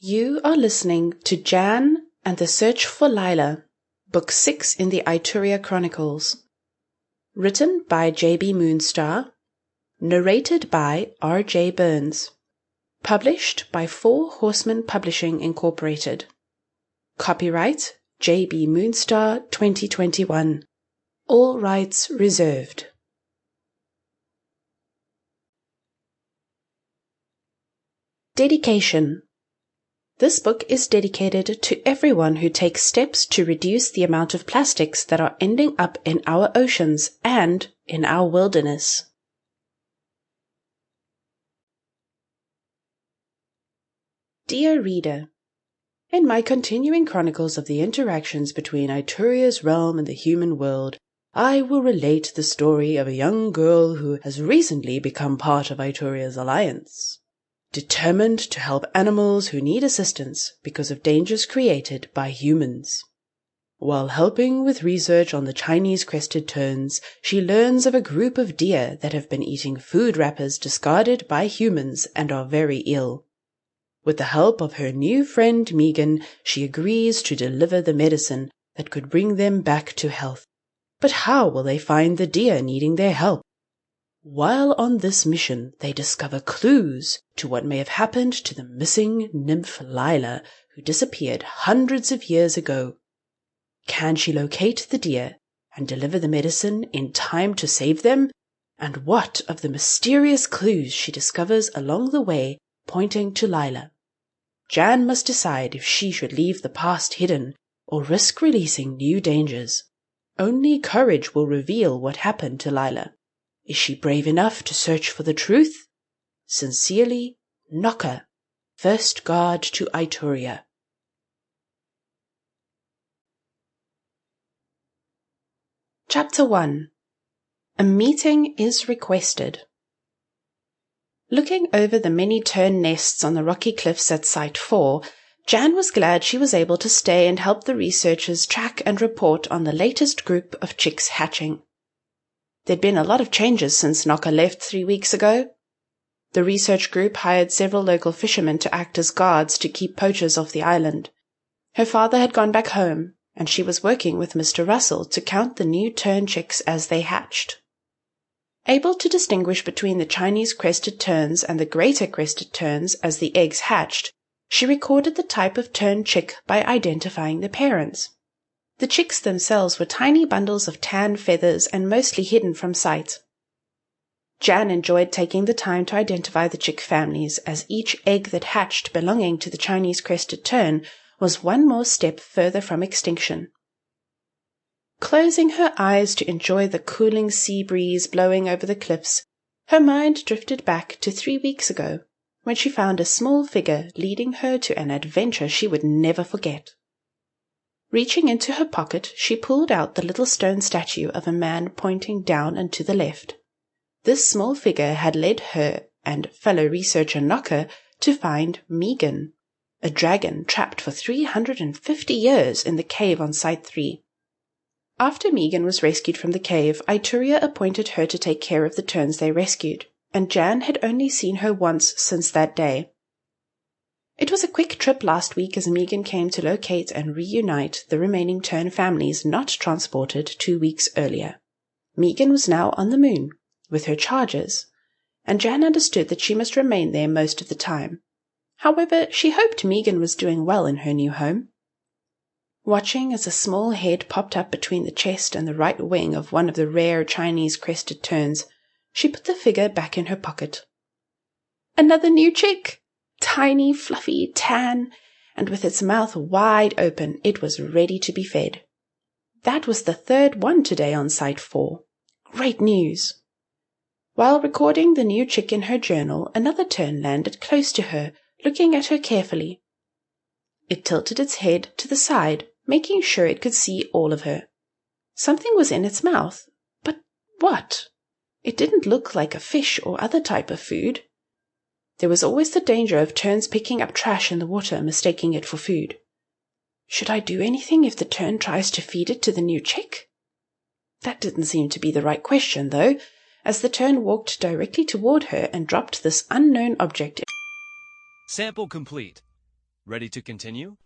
You are listening to Jan and the Search for Lilya, Book 6 in the Ituria Chronicles. Written by J.B. Moonstar. Narrated by R.J. Burns. Published by Horsemen Publishing Incorporated. Copyright J.B. Moonstar 2021. All rights reserved. Dedication. This book is dedicated to everyone who takes steps to reduce the amount of plastics that are ending up in our oceans and in our wilderness. Dear reader, in my continuing chronicles of the interactions between Ituria's realm and the human world, I will relate the story of a young girl who has recently become part of Ituria's alliance, determined to help animals who need assistance because of dangers created by humans. While helping with research on the Chinese crested terns, she learns of a group of deer that have been eating food wrappers discarded by humans and are very ill. With the help of her new friend Megan, she agrees to deliver the medicine that could bring them back to health. But how will they find the deer needing their help? While on this mission, they discover clues to what may have happened to the missing nymph Lilya, who disappeared hundreds of years ago. Can she locate the deer and deliver the medicine in time to save them? And what of the mysterious clues she discovers along the way pointing to Lilya? Jan must decide if she should leave the past hidden or risk releasing new dangers. Only courage will reveal what happened to Lilya. Is she brave enough to search for the truth? Sincerely, Knocker, First Guard to Ituria. Chapter 1. A meeting is requested. Looking over the many tern nests on the rocky cliffs at Site 4, Jan was glad she was able to stay and help the researchers track and report on the latest group of chicks hatching. There'd been a lot of changes since Knocker left 3 weeks ago. The research group hired several local fishermen to act as guards to keep poachers off the island. Her father had gone back home, and she was working with Mr. Russell to count the new tern chicks as they hatched. Able to distinguish between the Chinese crested terns and the greater crested terns as the eggs hatched, she recorded the type of tern chick by identifying the parents. The chicks themselves were tiny bundles of tan feathers and mostly hidden from sight. Jan enjoyed taking the time to identify the chick families, as each egg that hatched belonging to the Chinese crested tern was one more step further from extinction. Closing her eyes to enjoy the cooling sea breeze blowing over the cliffs, her mind drifted back to 3 weeks ago, when she found a small figure leading her to an adventure she would never forget. Reaching into her pocket, she pulled out the little stone statue of a man pointing down and to the left. This small figure had led her and fellow researcher Knocker to find Megan, a dragon trapped for 350 years in the cave on Site 3. After Megan was rescued from the cave, Ituria appointed her to take care of the terns they rescued, and Jan had only seen her once since that day. It was a quick trip last week as Megan came to locate and reunite the remaining tern families not transported 2 weeks earlier. Megan was now on the moon, with her charges, and Jan understood that she must remain there most of the time. However, she hoped Megan was doing well in her new home. Watching as a small head popped up between the chest and the right wing of one of the rare Chinese crested terns, she put the figure back in her pocket. Another new chick! Tiny, fluffy, tan, and with its mouth wide open, it was ready to be fed. That was the 3rd one today on Site 4. Great news! While recording the new chick in her journal, another tern landed close to her, looking at her carefully. It tilted its head to the side, making sure it could see all of her. Something was in its mouth, but what? It didn't look like a fish or other type of food. There was always the danger of terns picking up trash in the water, mistaking it for food. Should I do anything if the tern tries to feed it to the new chick? That didn't seem to be the right question, though, as the tern walked directly toward her and dropped this unknown object. Sample complete. Ready to continue?